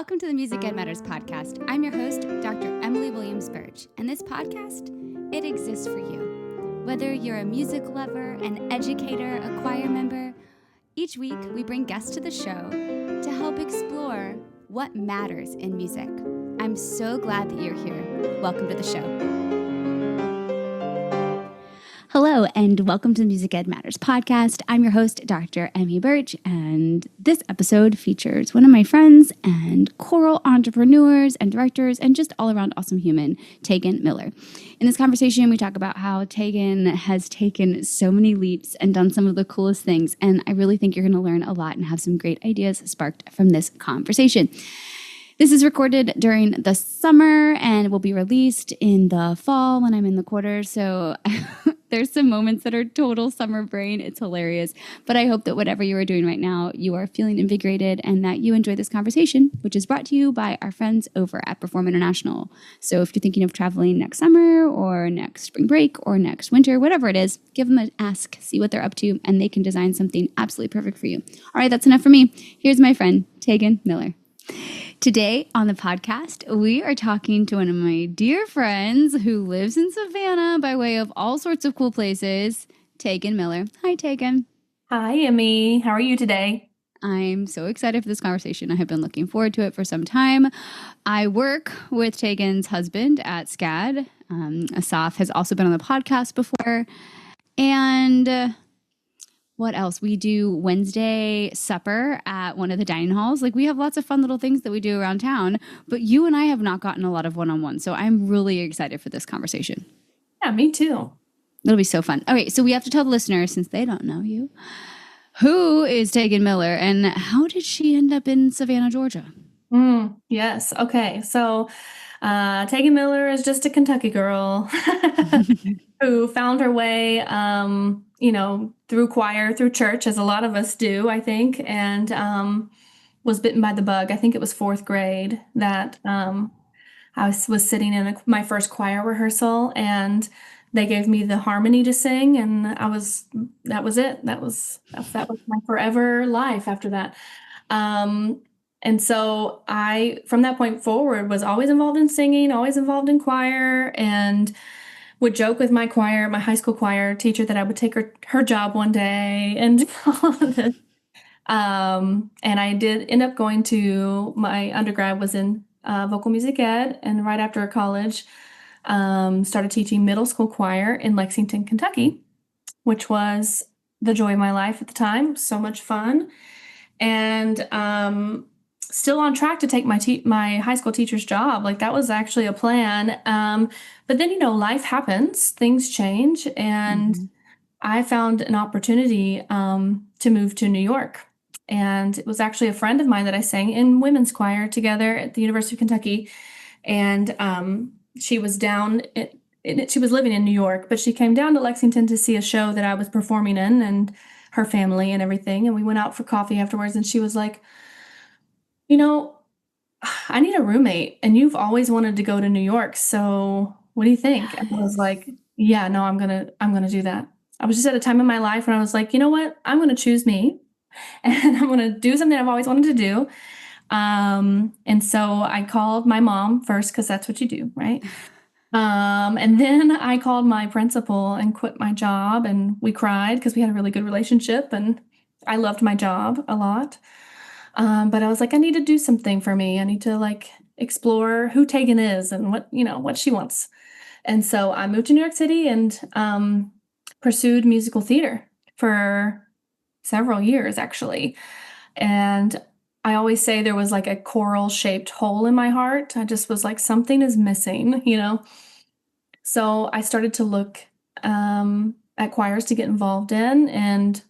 Welcome to the Music Ed Matters podcast. I'm your host, Dr. Emily Williams-Birch, and this podcast, it exists for you. Whether you're a music lover, an educator, a choir member, each week we bring guests to the show to help explore what matters in music. I'm so glad that you're here. Welcome to the show. Hello, and welcome to the Music Ed Matters podcast. I'm your host, Dr. Emmy Birch, and this episode features one of my friends and choral entrepreneurs and directors and just all-around awesome human, Tegan Miller. In this conversation, we talk about how Tegan has taken so many leaps and done some of the coolest things, and I really think you're going to learn a lot and have some great ideas sparked from this conversation. This is recorded during the summer and will be released in the fall when I'm in the quarters, so there's some moments that are total summer brain. It's hilarious. But I hope that whatever you are doing right now, you are feeling invigorated and that you enjoy this conversation, which is brought to you by our friends over at Perform International. So if you're thinking of traveling next summer or next spring break or next winter, whatever it is, give them an ask, see what they're up to, and they can design something absolutely perfect for you. All right, that's enough for me. Here's my friend, Tegan Miller. Today on the podcast, we are talking to one of my dear friends who lives in Savannah by way of all sorts of cool places, Tegan Miller. Hi, Tegan. Hi, Emmy. How are you today? I'm so excited for this conversation. I have been looking forward to it for some time. I work with Tegan's husband at SCAD. Asaf has also been on the podcast before. And what else? We do Wednesday supper at one of the dining halls. Like, we have lots of fun little things that we do around town, but you and I have not gotten a lot of one-on-one. So I'm really excited for this conversation. Yeah, me too. It'll be so fun. Okay, so we have to tell the listeners, since they don't know you, who is Tegan Miller and how did she end up in Savannah, Georgia? Yes. Okay. So Tegan Miller is just a Kentucky girl who found her way, through choir, through church, as a lot of us do, I think, and was bitten by the bug. I think it was fourth grade that I was sitting in my first choir rehearsal, and they gave me the harmony to sing, and that was it. That was my forever life after that. And so I, from that point forward, was always involved in singing, always involved in choir, and would joke with my high school choir teacher, that I would take her job one day and all of this. And I did end up going to, my undergrad was in vocal music ed, and right after college, started teaching middle school choir in Lexington, Kentucky, which was the joy of my life at the time. So much fun. And still on track to take my high school teacher's job. Like, that was actually a plan. But then, life happens, things change, and I found an opportunity to move to New York. And it was actually a friend of mine that I sang in women's choir together at the University of Kentucky. And she was she was living in New York, but she came down to Lexington to see a show that I was performing in, and her family and everything. And we went out for coffee afterwards, and she was like, I need a roommate, and you've always wanted to go to New York. So what do you think? And I was like, yeah, no, I'm going to do that. I was just at a time in my life when I was like, you know what? I'm going to choose me, and I'm going to do something I've always wanted to do. And so I called my mom first, because that's what you do, right? And then I called my principal and quit my job, and we cried because we had a really good relationship, and I loved my job a lot. But I was like, I need to do something for me. I need to explore who Tegan is and what she wants. And so I moved to New York City and pursued musical theater for several years, actually. And I always say there was like a coral shaped hole in my heart. I just was like, something is missing, So I started to look at choirs to get involved in. And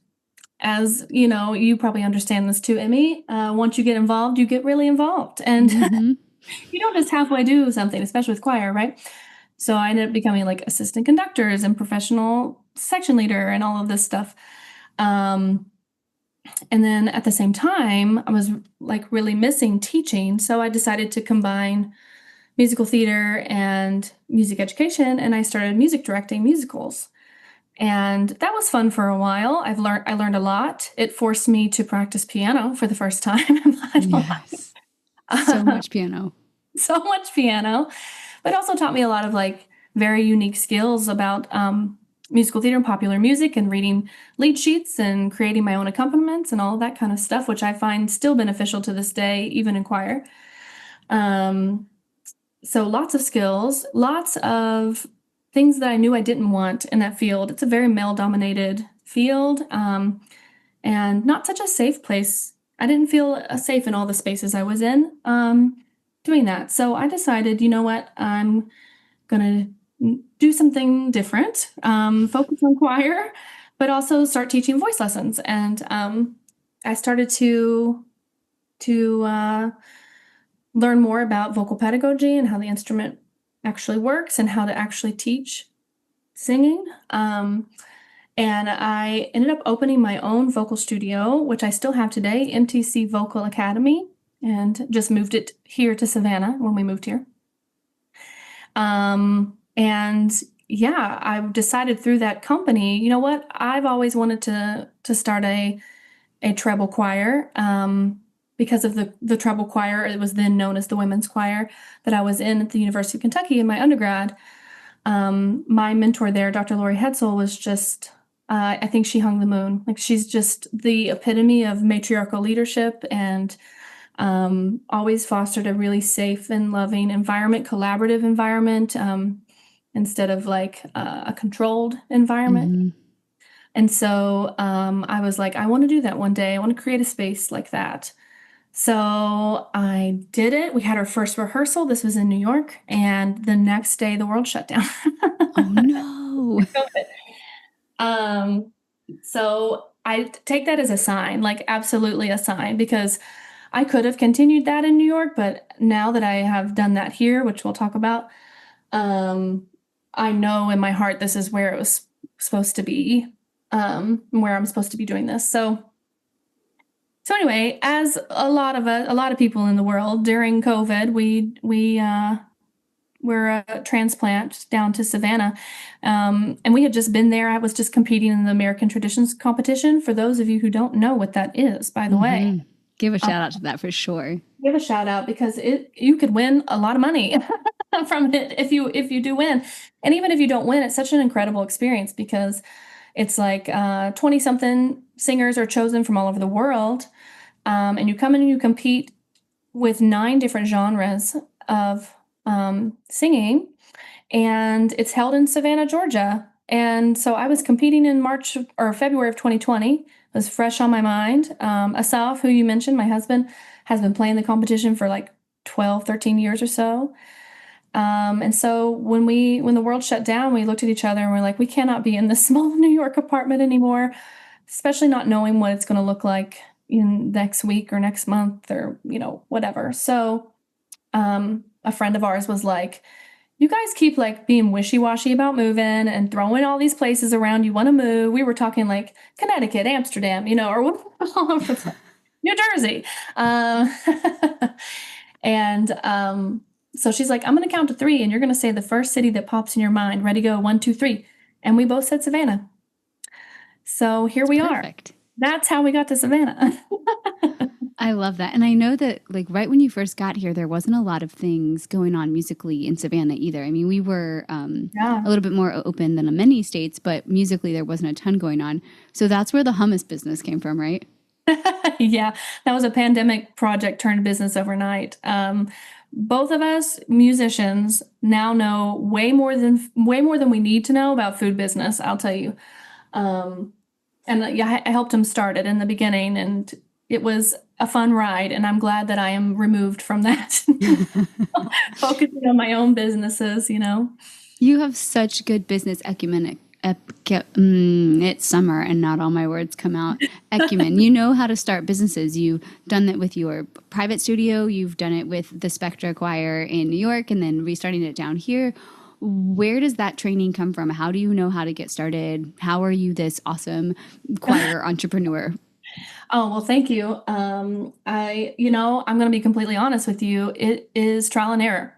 as you probably understand this too, Emmy, once you get involved, you get really involved. And you don't just halfway do something, especially with choir, right? So I ended up becoming like assistant conductors and professional section leader and all of this stuff. And then at the same time, I was like really missing teaching. So I decided to combine musical theater and music education, and I started music directing musicals. And that was fun for a while. I learned a lot. It forced me to practice piano for the first time in my life. So much piano. So much piano, but also taught me a lot of like very unique skills about musical theater and popular music and reading lead sheets and creating my own accompaniments and all of that kind of stuff, which I find still beneficial to this day, even in choir. So lots of skills, lots of things that I knew I didn't want in that field. It's a very male-dominated field, and not such a safe place. I didn't feel safe in all the spaces I was in doing that. So I decided, you know what, I'm gonna do something different, focus on choir, but also start teaching voice lessons. And I started to learn more about vocal pedagogy and how the instrument actually works and how to actually teach singing. And I ended up opening my own vocal studio, which I still have today, MTC Vocal Academy, and just moved it here to Savannah when we moved here. And yeah, I decided through that company, you know what, I've always wanted to start a treble choir. Because of the treble choir, it was then known as the women's choir that I was in at the University of Kentucky in my undergrad. My mentor there, Dr. Lori Hetzel, was just, I think she hung the moon. Like, she's just the epitome of matriarchal leadership and always fostered a really safe and loving environment, collaborative environment, instead of like a controlled environment. Mm-hmm. And so I was like, I want to do that one day. I want to create a space like that. So I did it. We had our first rehearsal. This was in New York. And the next day, the world shut down. Oh, no. So I take that as a sign, like absolutely a sign, because I could have continued that in New York. But now that I have done that here, which we'll talk about, I know in my heart this is where it was supposed to be, where I'm supposed to be doing this. So anyway, as a lot of people in the world during COVID, we're a transplant down to Savannah, and we had just been there. I was just competing in the American Traditions competition. For those of you who don't know what that is, by the way, give a shout out to that for sure. Give a shout out, because you could win a lot of money from it if you do win, and even if you don't win, it's such an incredible experience because it's like 20-something singers are chosen from all over the world. And you come in and you compete with 9 different genres of singing, and it's held in Savannah, Georgia. And so I was competing in March or February of 2020. It was fresh on my mind. Asaf, who you mentioned, my husband, has been playing the competition for like 12, 13 years or so. And so when the world shut down, we looked at each other and we're like, we cannot be in this small New York apartment anymore, especially not knowing what it's going to look like in next week or next month or, whatever. So a friend of ours was like, you guys keep like being wishy-washy about moving and throwing all these places around you want to move. We were talking like Connecticut, Amsterdam, or all over the place. New Jersey. And so she's like, I'm going to count to 3 and you're going to say the first city that pops in your mind. Ready, go, 1, 2, 3. And we both said Savannah. So here we are. That's how we got to Savannah. I love that. And I know that like right when you first got here, there wasn't a lot of things going on musically in Savannah either. I mean, we were a little bit more open than in many states, but musically there wasn't a ton going on. So that's where the hummus business came from, right? Yeah, that was a pandemic project turned business overnight. Both of us musicians now know way more than we need to know about food business, I'll tell you. And yeah, I helped him start it in the beginning, and it was a fun ride, and I'm glad that I am removed from that, focusing on my own businesses, You have such good business acumen. It's summer and not all my words come out. Acumen. You know how to start businesses. You've done that with your private studio. You've done it with the Spectra Choir in New York and then restarting it down here. Where does that training come from? How do you know how to get started? How are you this awesome choir entrepreneur? Oh, well, thank you. I'm going to be completely honest with you. It is trial and error.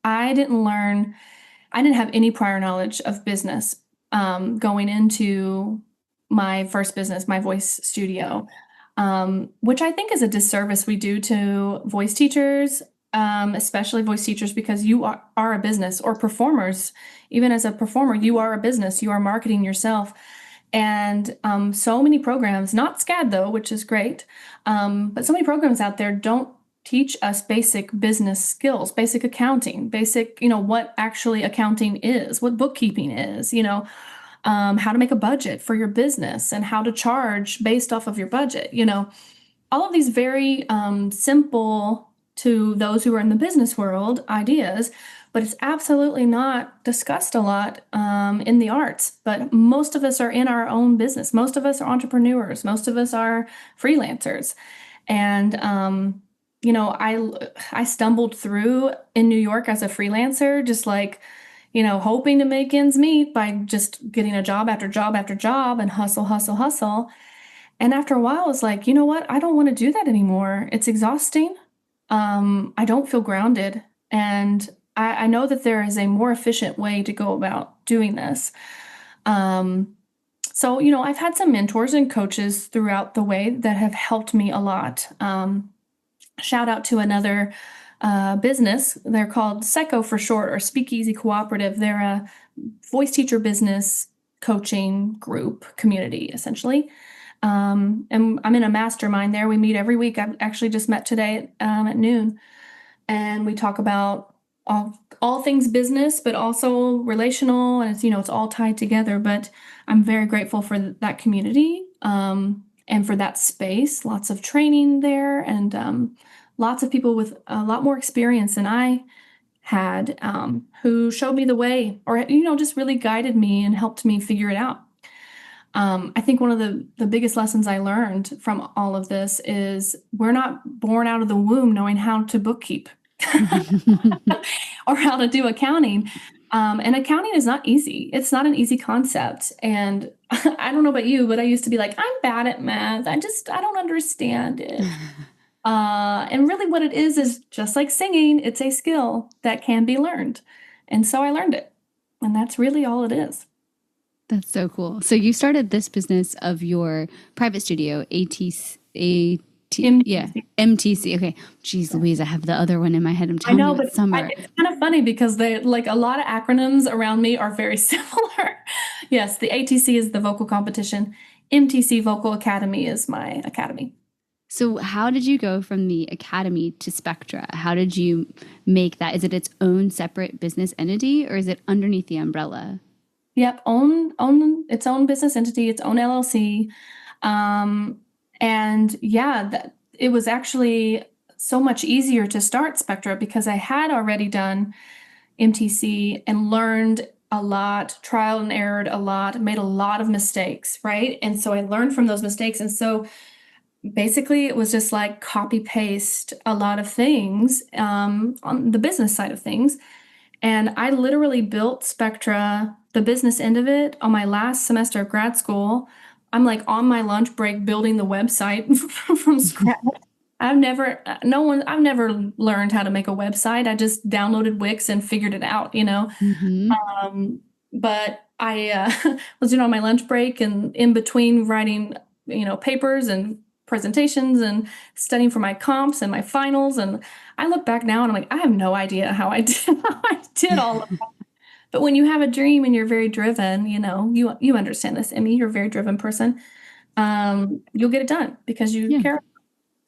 I didn't have any prior knowledge of business going into my first business, my voice studio. which I think is a disservice we do to voice teachers, especially voice teachers, because you are a business, or performers. Even as a performer, you are a business. You are marketing yourself. And so many programs, not SCAD though, which is great, but so many programs out there don't teach us basic business skills, basic accounting, basic, what actually accounting is, what bookkeeping is, how to make a budget for your business and how to charge based off of your budget, all of these very simple to those who are in the business world ideas, but it's absolutely not discussed a lot in the arts. But most of us are in our own business. Most of us are entrepreneurs. Most of us are freelancers. And, I stumbled through in New York as a freelancer, just like, hoping to make ends meet by just getting a job after job after job and hustle, hustle, hustle. And after a while, it's like, you know what? I don't want to do that anymore. It's exhausting. I don't feel grounded. And I know that there is a more efficient way to go about doing this. So, I've had some mentors and coaches throughout the way that have helped me a lot. Shout out to another business. They're called SECO for short, or Speakeasy Cooperative. They're a voice teacher business coaching group community, essentially. And I'm in a mastermind there. We meet every week. I've actually just met today at noon, and we talk about all things business, but also relational, and it's all tied together. But I'm very grateful for that community and for that space. Lots of training there, and lots of people with a lot more experience than I had, who showed me the way, or just really guided me and helped me figure it out. I think one of the biggest lessons I learned from all of this is we're not born out of the womb knowing how to bookkeep or how to do accounting. And accounting is not easy. It's not an easy concept. And I don't know about you, but I used to be like, I'm bad at math. I don't understand it. And really what it is just like singing. It's a skill that can be learned. And so I learned it. And that's really all it is. That's so cool. So you started this business of your private studio, MTC. Okay. Geez, Louise, I have the other one in my head. I'm telling you, it's summer. It's kind of funny because they like a lot of acronyms around me are very similar. Yes, the ATC is the vocal competition. MTC Vocal Academy is my academy. So how did you go from the academy to Spectra? How did you make that? Is it its own separate business entity, or is it underneath the umbrella? Yep, own its own business entity, its own LLC. And yeah, it was actually so much easier to start Spectra because I had already done MTC and learned a lot, trial and errored a lot, made a lot of mistakes, right? And so I learned from those mistakes. And so basically it was just like copy paste a lot of things on the business side of things. And I literally built Spectra, the business end of it, on my last semester of grad school. I'm like on my lunch break building the website from scratch. I've never learned how to make a website. I just downloaded Wix and figured it out, But I was on my lunch break and in between writing, papers and presentations and studying for my comps and my finals. And I look back now and I'm like, I have no idea how I did all of that. But when you have a dream and you're very driven, you understand this, Emmy, you're a very driven person. You'll get it done because you care.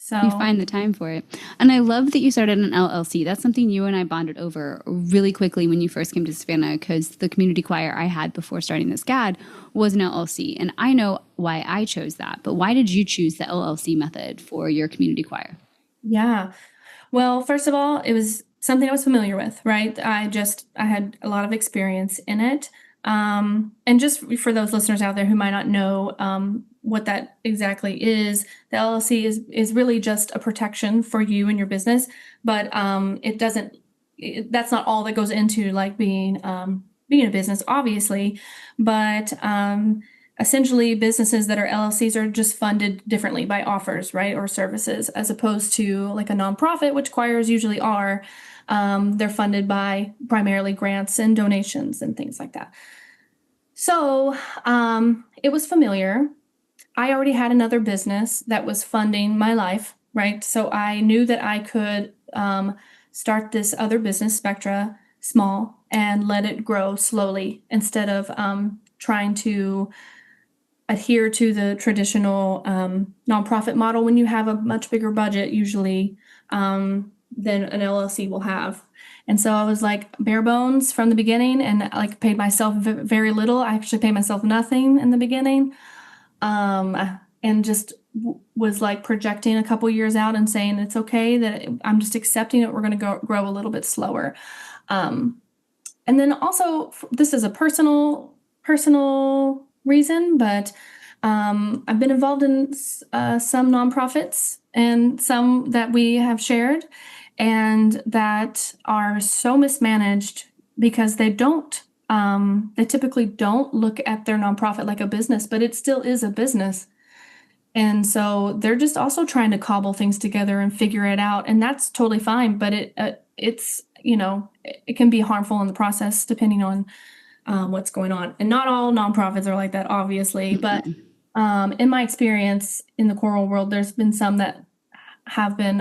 So you find the time for it. And I love that you started an LLC. That's something you and I bonded over really quickly when you first came to Savannah, because the community choir I had before starting this GAD was an LLC. And I know why I chose that, but why did you choose the LLC method for your community choir? Yeah. Well, first of all, it was something I was familiar with, right? I had a lot of experience in it. And just for those listeners out there who might not know what that exactly is, the LLC is really just a protection for you and your business, but that's not all that goes into like being a business, obviously, but essentially businesses that are LLCs are just funded differently by offers, right, or services, as opposed to like a nonprofit, which choirs usually are. They're funded by primarily grants and donations and things like that. So it was familiar. I already had another business that was funding my life, right? So I knew that I could start this other business, Spectra, small, and let it grow slowly instead of trying to adhere to the traditional nonprofit model when you have a much bigger budget, usually, than an LLC will have. And so I was like bare bones from the beginning and like paid myself very little. I actually paid myself nothing in the beginning. And just was like projecting a couple years out and saying it's okay that I'm just accepting it. We're going to grow a little bit slower. And then also, this is a personal reason, but I've been involved in some nonprofits and some that we have shared and that are so mismanaged because they typically don't look at their nonprofit like a business, but it still is a business. And so they're just also trying to cobble things together and figure it out. And that's totally fine, but it's, it can be harmful in the process depending on what's going on. And not all nonprofits are like that, obviously, but in my experience in the choral world, there's been some that have been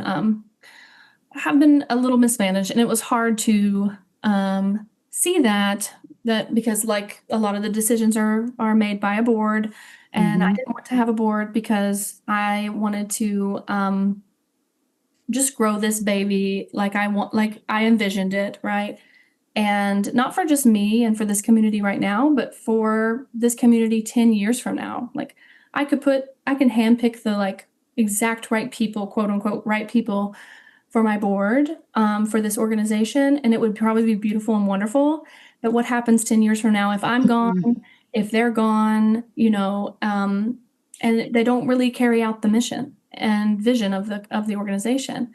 a little mismanaged, and it was hard to see that because like a lot of the decisions are made by a board, and I didn't want to have a board because I wanted to just grow this baby like I envisioned it, right? And not for just me and for this community right now, but for this community 10 years from now. Like I can handpick the like exact right people, quote unquote, right people for my board, for this organization. And it would probably be beautiful and wonderful. But what happens 10 years from now, if I'm gone, if they're gone, and they don't really carry out the mission and vision of the organization.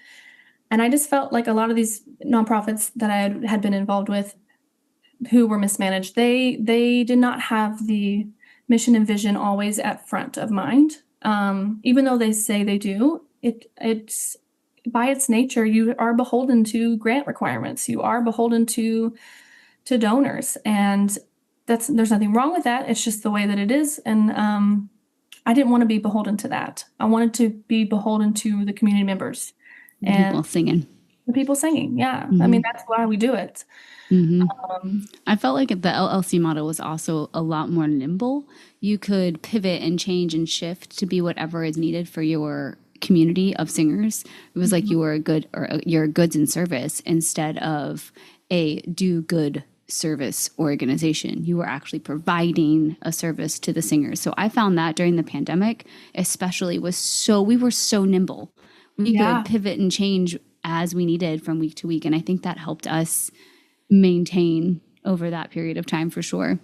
And I just felt like a lot of these nonprofits that I had been involved with who were mismanaged, they did not have the mission and vision always at front of mind. Even though they say they do, it's by its nature, you are beholden to grant requirements. You are beholden to donors. And there's nothing wrong with that. It's just the way that it is. And I didn't want to be beholden to that. I wanted to be beholden to the community members. And people singing. The people singing, yeah. I mean, that's why we do it. I felt like the LLC model was also a lot more nimble. You could pivot and change and shift to be whatever is needed for your community of singers. It was like you were your goods and service instead of a do good service organization. You were actually providing a service to the singers. So I found that during the pandemic, especially we were so nimble. We could pivot and change as we needed from week to week. And I think that helped us maintain over that period of time for sure.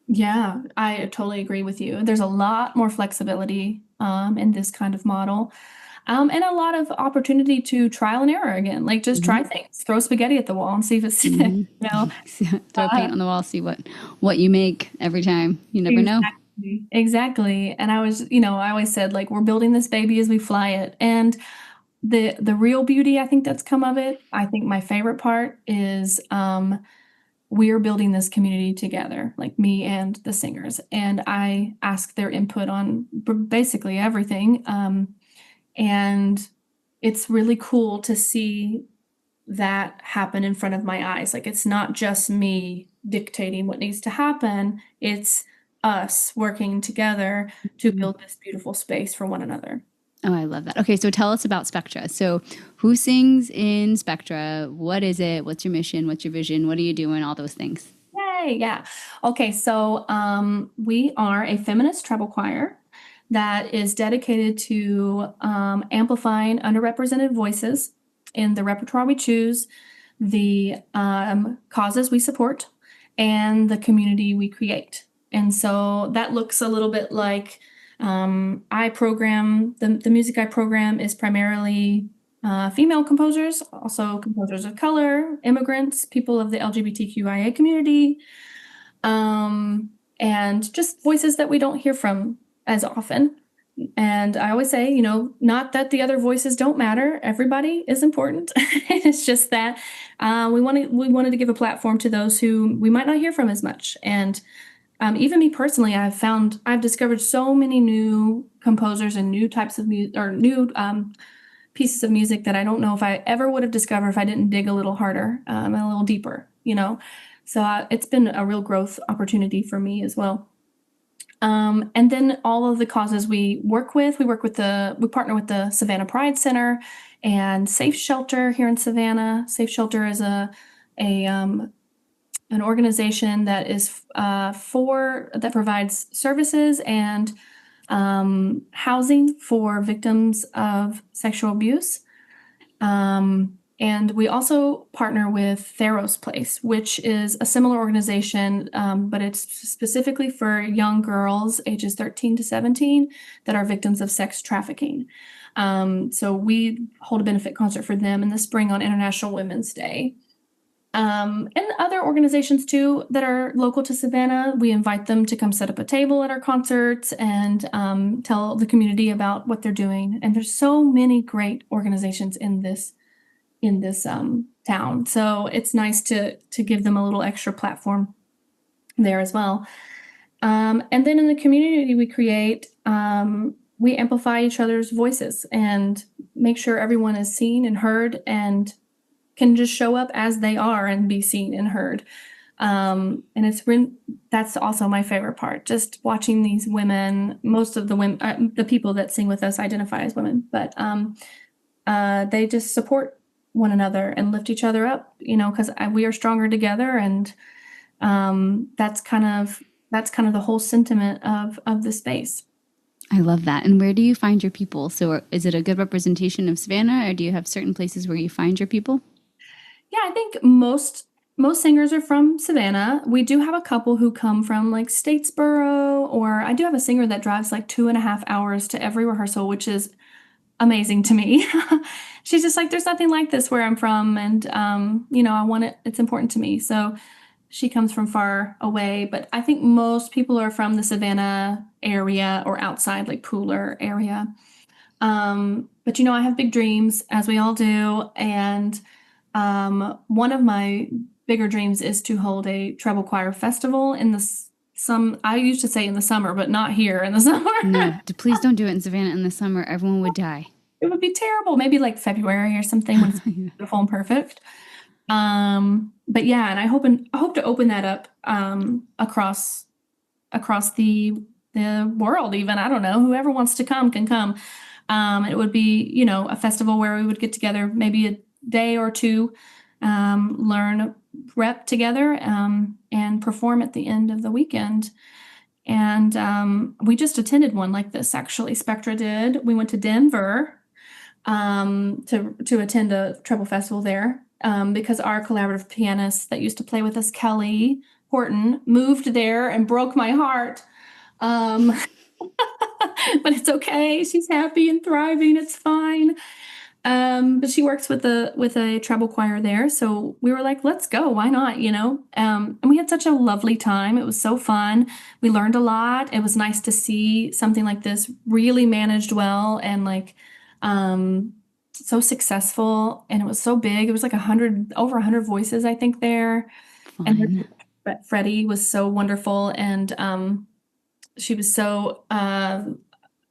Yeah, I totally agree with you. There's a lot more flexibility in this kind of model. And a lot of opportunity to trial and error again, like just try things, throw spaghetti at the wall and see if it's, throw paint on the wall, see what you make every time. You never know. Exactly. And I always said, like, we're building this baby as we fly it. And the real beauty, I think, that's come of it, I think my favorite part is we're building this community together, like me and the singers. And I ask their input on basically everything. And it's really cool to see that happen in front of my eyes. Like, it's not just me dictating what needs to happen. It's us working together to build this beautiful space for one another. Oh, I love that. Okay, so tell us about Spectra. So who sings in Spectra? What is it? What's your mission? What's your vision? What are you doing? All those things. Yay, yeah. Okay, so we are a feminist treble choir that is dedicated to amplifying underrepresented voices in the repertoire we choose, the causes we support, and the community we create. And so that looks a little bit like I program, the music I program is primarily female composers, also composers of color, immigrants, people of the LGBTQIA community, and just voices that we don't hear from as often. And I always say, not that the other voices don't matter. Everybody is important. It's just that we wanted to give a platform to those who we might not hear from as much. And even me personally, I've discovered so many new composers and new types of music, or new pieces of music that I don't know if I ever would have discovered if I didn't dig a little harder, and a little deeper, So it's been a real growth opportunity for me as well. And then all of the causes we partner with the Savannah Pride Center and Safe Shelter here in Savannah. Safe Shelter is an organization that is that provides services and housing for victims of sexual abuse. And we also partner with Theros Place, which is a similar organization, but it's specifically for young girls ages 13 to 17 that are victims of sex trafficking. So we hold a benefit concert for them in the spring on International Women's Day. And other organizations too that are local to Savannah, we invite them to come set up a table at our concerts and tell the community about what they're doing. And there's so many great organizations in this town, so it's nice to give them a little extra platform there as well. And then in the community we create, we amplify each other's voices and make sure everyone is seen and heard and can just show up as they are and be seen and heard. And that's also my favorite part, just watching these women. Most of the women, the people that sing with us identify as women, but they just support one another and lift each other up, because we are stronger together. And that's kind of the whole sentiment of the space. I love that. And where do you find your people? So is it a good representation of Savannah, or do you have certain places where you find your people? Yeah, I think most singers are from Savannah. We do have a couple who come from like Statesboro, or I do have a singer that drives like 2.5 hours to every rehearsal, which is amazing to me. She's just like, there's nothing like this where I'm from. And, I want it. It's important to me. So she comes from far away, but I think most people are from the Savannah area or outside, like Pooler area. But I have big dreams, as we all do. And one of my bigger dreams is to hold a treble choir festival I used to say in the summer, but not here in the summer. No, please don't do it in Savannah in the summer. Everyone would die. It would be terrible. Maybe like February or something when it's beautiful and perfect. But yeah, and I hope to open that up across the world. Even, I don't know, whoever wants to come can come. It would be a festival where we would get together maybe a day or two, learn, rep together, and perform at the end of the weekend. And we just attended one like this, actually. Spectra did. We went to Denver to attend a treble festival there, because our collaborative pianist that used to play with us, Kelly Horton, moved there and broke my heart. But it's okay. She's happy and thriving. It's fine. But she works with a treble choir there. So we were like, let's go. Why not? And we had such a lovely time. It was so fun. We learned a lot. It was nice to see something like this really managed well and like, so successful. And it was so big. It was like over 100 voices, I think, there. Fun. And Freddie was so wonderful. And, she was so,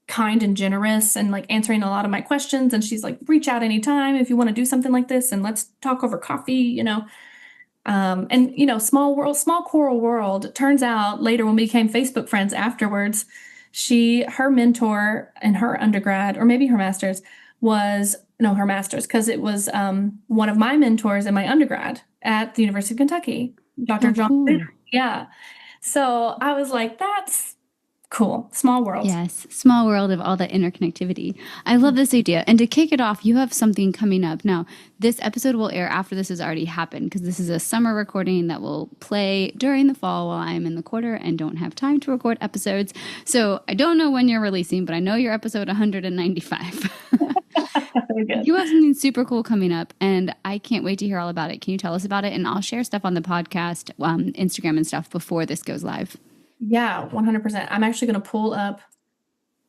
kind and generous and like answering a lot of my questions. And she's like, reach out anytime if you want to do something like this and let's talk over coffee, and small choral world. It turns out later when we became Facebook friends afterwards, her mentor in her undergrad, or maybe her master's, her master's, because it was one of my mentors in my undergrad at the University of Kentucky, Dr. John. Cool. Yeah. So I was like, that's cool. Small world. Yes. Small world of all that interconnectivity. I love this idea. And to kick it off, you have something coming up. Now, this episode will air after this has already happened, because this is a summer recording that will play during the fall while I'm in the quarter and don't have time to record episodes. So I don't know when you're releasing, but I know you're episode 195. You have something super cool coming up, and I can't wait to hear all about it. Can you tell us about it? And I'll share stuff on the podcast, Instagram and stuff before this goes live. Yeah, 100%. I'm actually going to pull up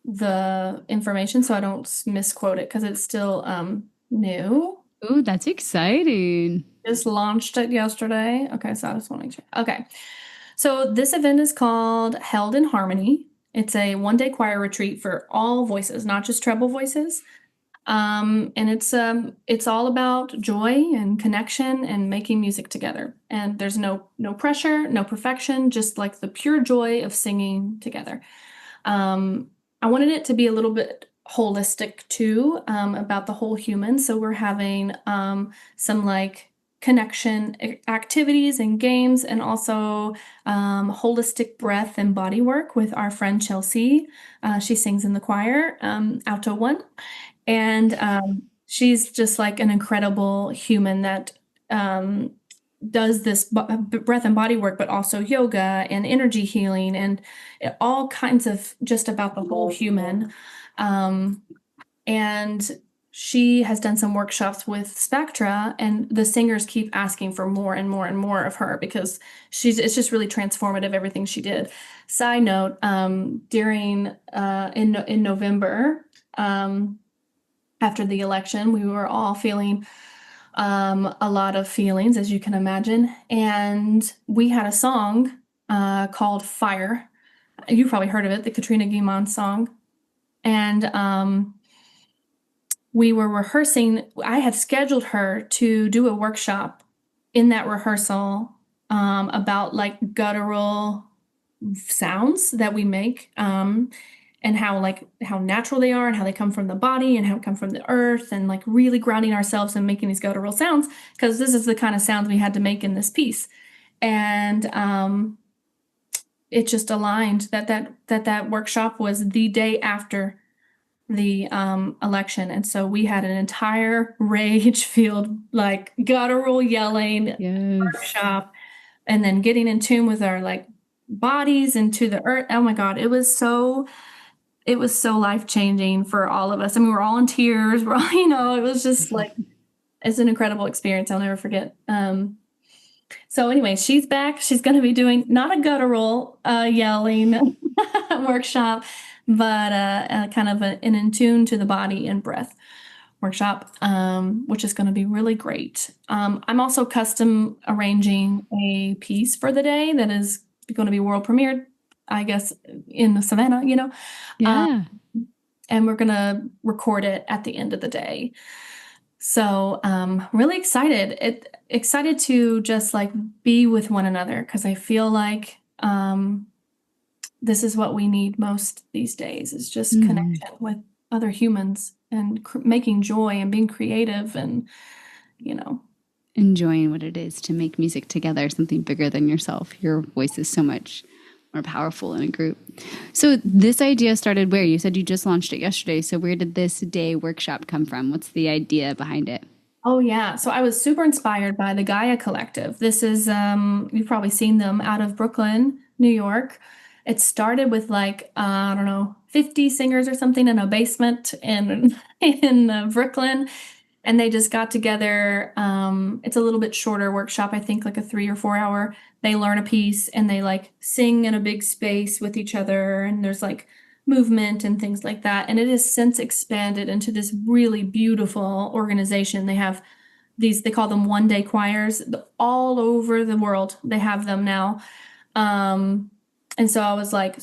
the information so I don't misquote it, because it's still new. Ooh, that's exciting. Just launched it yesterday. Okay, so I just want to check. Okay. So this event is called Held in Harmony. It's a one-day choir retreat for all voices, not just treble voices. And it's all about joy and connection and making music together. And there's no pressure, no perfection, just like the pure joy of singing together. I wanted it to be a little bit holistic too, about the whole human. So we're having some like connection activities and games, and also holistic breath and body work with our friend Chelsea. She sings in the choir, alto one, and she's just like an incredible human that does this breath and body work, but also yoga and energy healing and all kinds of just about the whole human. And she has done some workshops with Spectra, and the singers keep asking for more and more and more of her because it's just really transformative, everything she did. Side note, during in November, after the election, we were all feeling a lot of feelings, as you can imagine. And we had a song called Fire. You've probably heard of it, the Katrina Guimond song. And we were rehearsing. I had scheduled her to do a workshop in that rehearsal about like guttural sounds that we make. And how natural they are and how they come from the body and how it come from the earth, and like really grounding ourselves and making these guttural sounds, because this is the kind of sounds we had to make in this piece. And it just aligned that workshop was the day after the election, and so we had an entire rage-filled like guttural yelling workshop, and then getting in tune with our like bodies into the earth. Oh my God, it was so life-changing for all of us. I mean, we're all in tears. We're all, it was just like, it's an incredible experience. I'll never forget. So anyway, she's back. She's going to be doing not a guttural yelling workshop, but kind of an in tune to the body and breath workshop, which is going to be really great. I'm also custom arranging a piece for the day that is going to be world premiered, I guess, in Savannah, Yeah. and we're going to record it at the end of the day. So really excited to just like be with one another, because I feel like this is what we need most these days, is just connection with other humans and making joy and being creative and, enjoying what it is to make music together, something bigger than yourself. Your voice is so much more powerful in a group. So this idea started where? You said you just launched it yesterday. So where did this day workshop come from? What's the idea behind it? Oh yeah. So I was super inspired by the Gaia Collective. This is, you've probably seen them out of Brooklyn, New York. It started with like, I don't know, 50 singers or something in a basement in Brooklyn. And they just got together. It's a little bit shorter workshop, I think like a 3 or 4 hour. They learn a piece and they like sing in a big space with each other. And there's like movement and things like that. And it has since expanded into this really beautiful organization. They have they call them one-day choirs all over the world. They have them now. And so I was like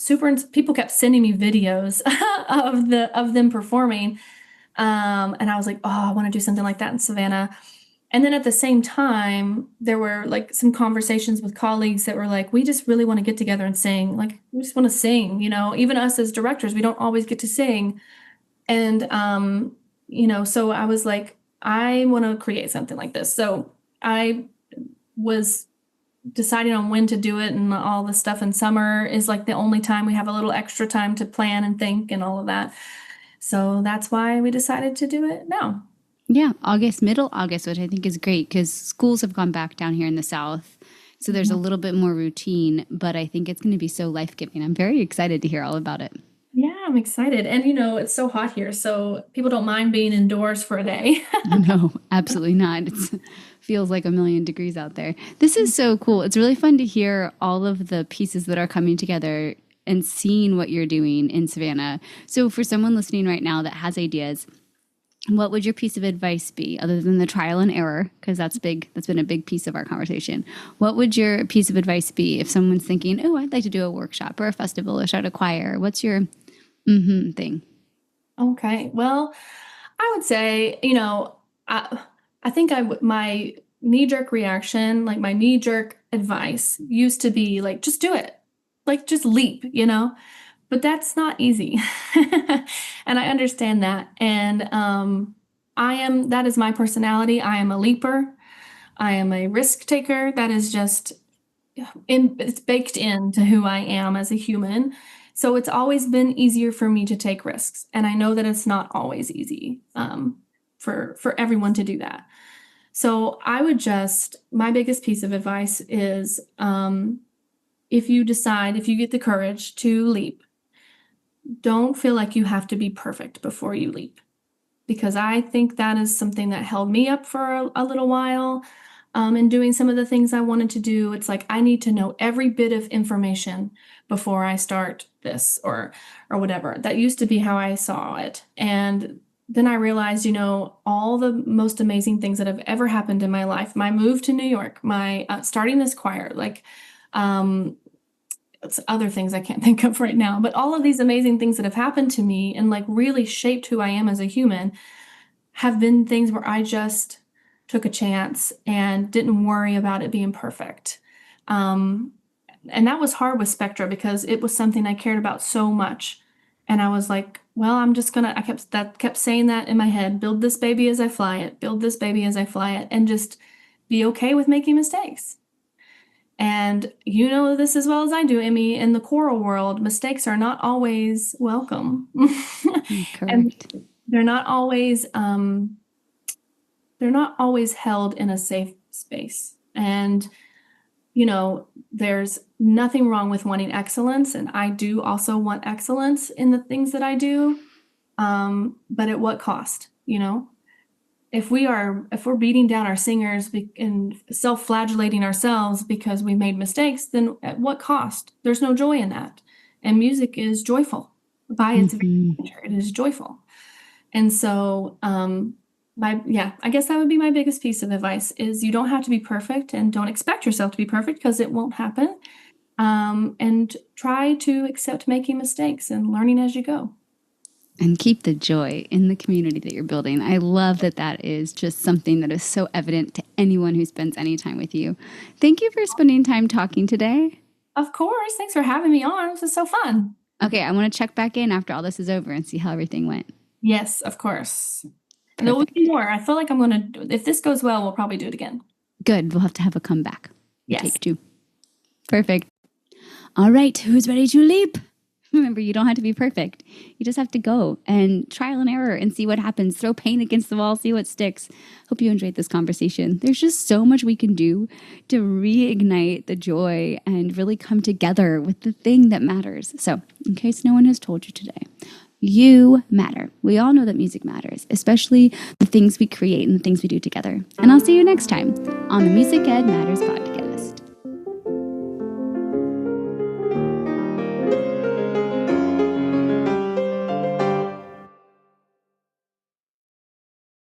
people kept sending me videos of them performing. And I was like, oh, I want to do something like that in Savannah. And then at the same time, there were like some conversations with colleagues that were like, we just really want to get together and sing. Like, we just want to sing, even us as directors, we don't always get to sing. And, so I was like, I want to create something like this. So I was deciding on when to do it, and all the stuff in summer is like the only time we have a little extra time to plan and think and all of that. So that's why we decided to do it now. Yeah, middle August, which I think is great because schools have gone back down here in the South. So there's a little bit more routine, but I think it's going to be so life-giving. I'm very excited to hear all about it. Yeah, I'm excited. And, it's so hot here, so people don't mind being indoors for a day. No, absolutely not. It feels like 1,000,000 degrees out there. This is so cool. It's really fun to hear all of the pieces that are coming together and seeing what you're doing in Savannah. So for someone listening right now that has ideas, What would your piece of advice be other than the trial and error? Because that's big. That's been a big piece of our conversation. What would your piece of advice be if someone's thinking, oh, I'd like to do a workshop or a festival or start a choir? What's your thing? Okay. Well, I would say, I think my knee-jerk reaction, like my knee-jerk advice used to be like, just do it. Like just leap, but that's not easy. And I understand that. And that is my personality. I am a leaper. I am a risk taker. That is just it's baked into who I am as a human. So it's always been easier for me to take risks. And I know that it's not always easy for everyone to do that. So my biggest piece of advice is if you get the courage to leap, don't feel like you have to be perfect before you leap. Because I think that is something that held me up for a little while. In doing some of the things I wanted to do, it's like I need to know every bit of information before I start this or whatever. That used to be how I saw it. And then I realized, all the most amazing things that have ever happened in my life, my move to New York, my starting this choir, like it's other things I can't think of right now, but all of these amazing things that have happened to me and like really shaped who I am as a human have been things where I just took a chance and didn't worry about it being perfect. And that was hard with Spectra because it was something I cared about so much. And I was like, well, I kept saying that in my head, build this baby as I fly it, build this baby as I fly it, and just be okay with making mistakes. And you know this as well as I do, Emmy, in the choral world, mistakes are not always welcome. Correct. And they're not always held in a safe space. And there's nothing wrong with wanting excellence, and I do also want excellence in the things that I do. But at what cost? If we're beating down our singers and self-flagellating ourselves because we made mistakes, then at what cost? There's no joy in that. And music is joyful by its very nature. It is joyful. And so, I guess that would be my biggest piece of advice is you don't have to be perfect and don't expect yourself to be perfect because it won't happen. And try to accept making mistakes and learning as you go. And keep the joy in the community that you're building. I love that is just something that is so evident to anyone who spends any time with you. Thank you for spending time talking today. Of course. Thanks for having me on. This is so fun. Okay, I want to check back in after all this is over and see how everything went. Yes, of course. And there will be more. I feel like if this goes well, we'll probably do it again. Good. We'll have to have a comeback. Yes. Take 2. Perfect. All right. Who's ready to leap? Remember, you don't have to be perfect. You just have to go and trial and error and see what happens. Throw paint against the wall, see what sticks. Hope you enjoyed this conversation. There's just so much we can do to reignite the joy and really come together with the thing that matters. So, in case no one has told you today, you matter. We all know that music matters, especially the things we create and the things we do together. And I'll see you next time on the Music Ed Matters podcast.